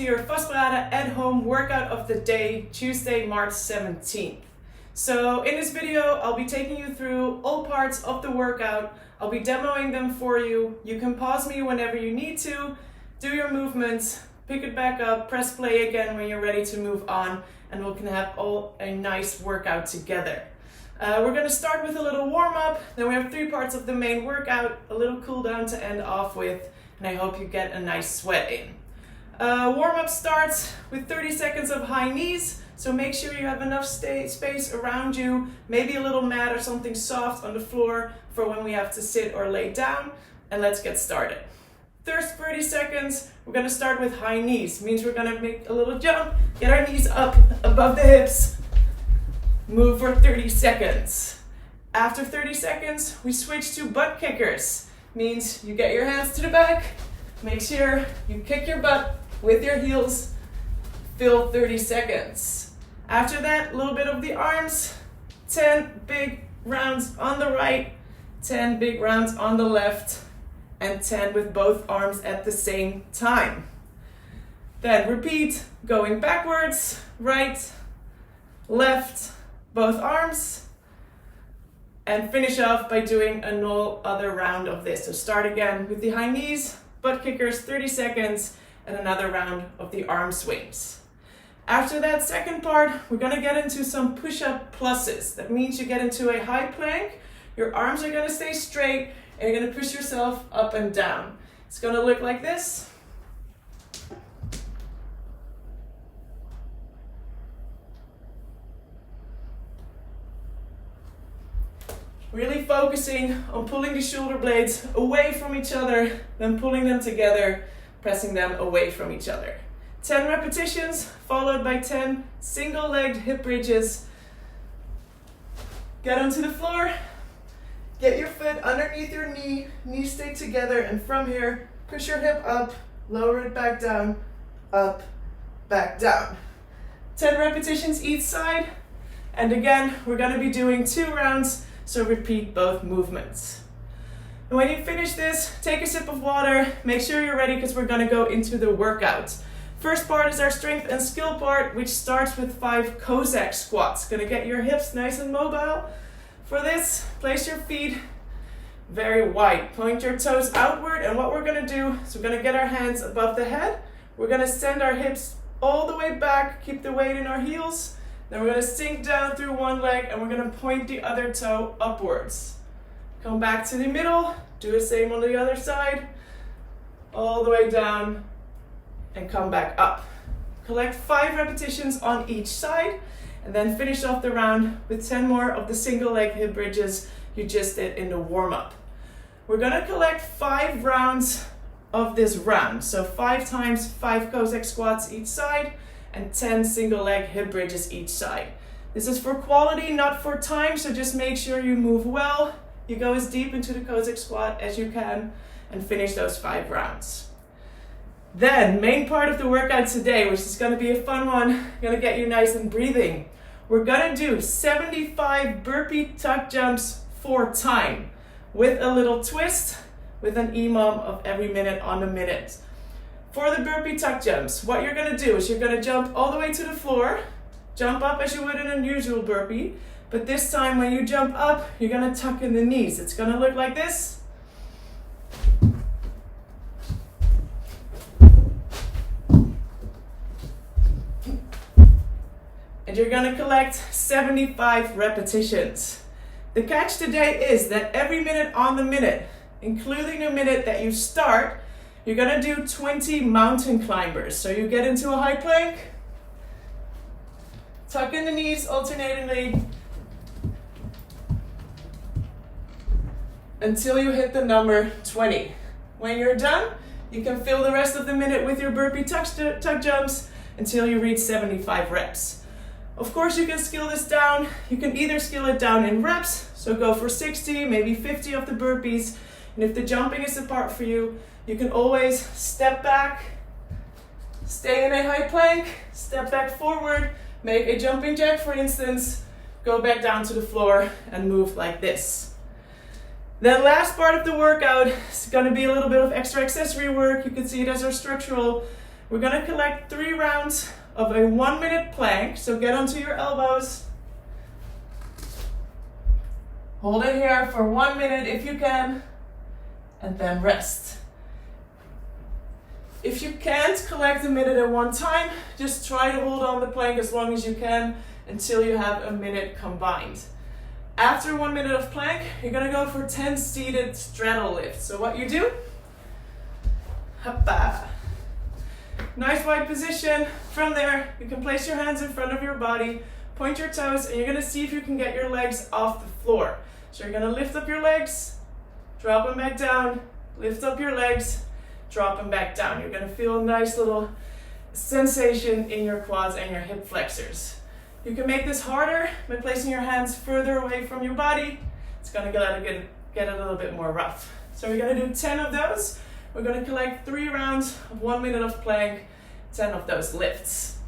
to your Vastberaden Home Workout of the day, Tuesday, March 17th. So in this video, I'll be taking you through all parts of the workout. I'll be demoing them for you. You can pause me whenever you need to, do your movements, pick it back up, press play again when you're ready to move on, and we can have all a nice workout together. We're going to start with a little warm-up, then we have 3 parts of the main workout, a little cool down to end off with, and I hope you get a nice sweat in. Warm-up starts with 30 seconds of high knees, so make sure you have enough space around you, maybe a little mat or something soft on the floor for when we have to sit or lay down, and let's get started. First 30 seconds, we're going to start with high knees. Means we're going to make a little jump, get our knees up above the hips, move for 30 seconds. After 30 seconds, we switch to butt kickers. Means you get your hands to the back, make sure you kick your butt with your heels, fill 30 seconds. After that, a little bit of the arms, 10 big rounds on the right, 10 big rounds on the left, and 10 with both arms at the same time. Then repeat, going backwards, right, left, both arms, and finish off by doing no other round of this. So start again with the high knees, butt kickers, 30 seconds, and another round of the arm swings. After that second part, we're gonna get into some push-up pluses. That means you get into a high plank, your arms are gonna stay straight, and you're gonna push yourself up and down. It's gonna look like this. Really focusing on pulling the shoulder blades away from each other, then pulling them together, pressing them away from each other. 10 repetitions, followed by 10 single-legged hip bridges. Get onto the floor, get your foot underneath your knee, knees stay together, and from here, push your hip up, lower it back down, up, back down. 10 repetitions each side, and again, we're gonna be doing 2 rounds, so repeat both movements. And when you finish this, take a sip of water, make sure you're ready because we're gonna go into the workout. First part is our strength and skill part, which starts with 5 Cossak Squats. Gonna get your hips nice and mobile. For this, place your feet very wide. Point your toes outward, and what we're gonna do is we're gonna get our hands above the head. We're gonna send our hips all the way back, keep the weight in our heels. Then we're gonna sink down through one leg and we're gonna point the other toe upwards. Come back to the middle, do the same on the other side, all the way down and come back up. Collect 5 repetitions on each side and then finish off the round with 10 more of the single leg hip bridges you just did in the warm-up. We're gonna collect 5 rounds of this round. So 5 times 5 Cossak squats each side and 10 single leg hip bridges each side. This is for quality, not for time, so just make sure you move well. You go as deep into the Cossak squat as you can and finish those 5 rounds. Then, main part of the workout today, which is gonna be a fun one, gonna get you nice and breathing. We're gonna do 75 burpee tuck jumps for time with a little twist with an EMOM of every minute on the minute. For the burpee tuck jumps, what you're gonna do is you're gonna jump all the way to the floor, jump up as you would in an usual burpee, but this time when you jump up, you're gonna tuck in the knees. It's gonna look like this. And you're gonna collect 75 repetitions. The catch today is that every minute on the minute, including the minute that you start, you're gonna do 20 mountain climbers. So you get into a high plank, tuck in the knees alternatingly until you hit the number 20. When you're done, you can fill the rest of the minute with your burpee tuck jumps until you reach 75 reps. Of course, you can scale this down. You can either scale it down in reps, so go for 60, maybe 50 of the burpees. And if the jumping is the part for you, you can always step back, stay in a high plank, step back forward, make a jumping jack for instance, go back down to the floor and move like this. Then last part of the workout is going to be a little bit of extra accessory work. You can see it as our structural We're gonna collect 3 rounds of a 1-minute plank. So get onto your elbows. Hold it here for 1 minute if you can, and then rest. If you can't collect a minute at one time, just try to hold on the plank as long as you can until you have a minute combined. After 1 minute of plank, you're gonna go for 10 seated straddle lifts. So what you do, hoppa. Nice wide position. From there, you can place your hands in front of your body, point your toes, and you're gonna see if you can get your legs off the floor. So you're gonna lift up your legs, drop them back down, lift up your legs, drop them back down. You're gonna feel a nice little sensation in your quads and your hip flexors. You can make this harder by placing your hands further away from your body. It's gonna get a little bit more rough. So we're gonna do 10 of those. We're gonna collect 3 rounds of 1 minute of plank, 10 of those lifts.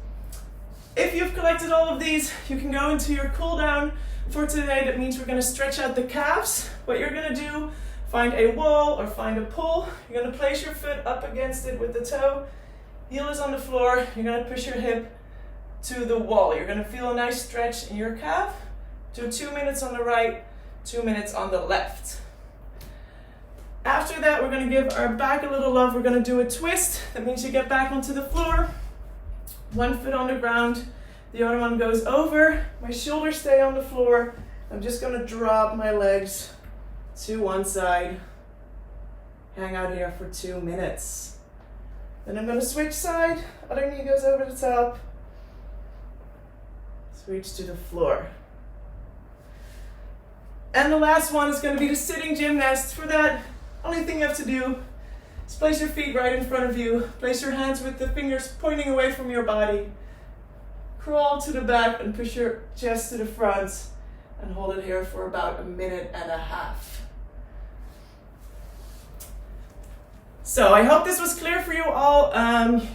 If you've collected all of these, you can go into your cool down for today. That means we're gonna stretch out the calves. What you're gonna do, find a wall or find a pole. You're gonna place your foot up against it with the toe. Heel is on the floor. You're gonna push your hip to the wall. You're gonna feel a nice stretch in your calf. Do 2 minutes on the right, 2 minutes on the left. After that, we're gonna give our back a little love. We're gonna do a twist. That means you get back onto the floor. 1 foot on the ground, the other one goes over. My shoulders stay on the floor. I'm just gonna drop my legs to one side. Hang out here for 2 minutes. Then I'm gonna switch side. Other knee goes over the top. Switch to the floor. And the last one is gonna be the sitting gymnast. For that, only thing you have to do is place your feet right in front of you. Place your hands with the fingers pointing away from your body. Crawl to the back and push your chest to the front and hold it here for about 1.5 minutes. So I hope this was clear for you all.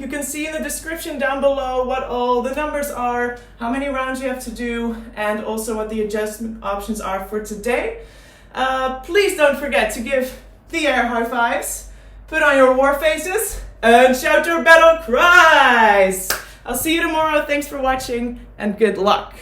You can see in the description down below what all the numbers are, how many rounds you have to do, and also what the adjustment options are for today. Please don't forget to give the air high fives, put on your war faces, and shout your battle cries. I'll see you tomorrow. Thanks for watching, and good luck.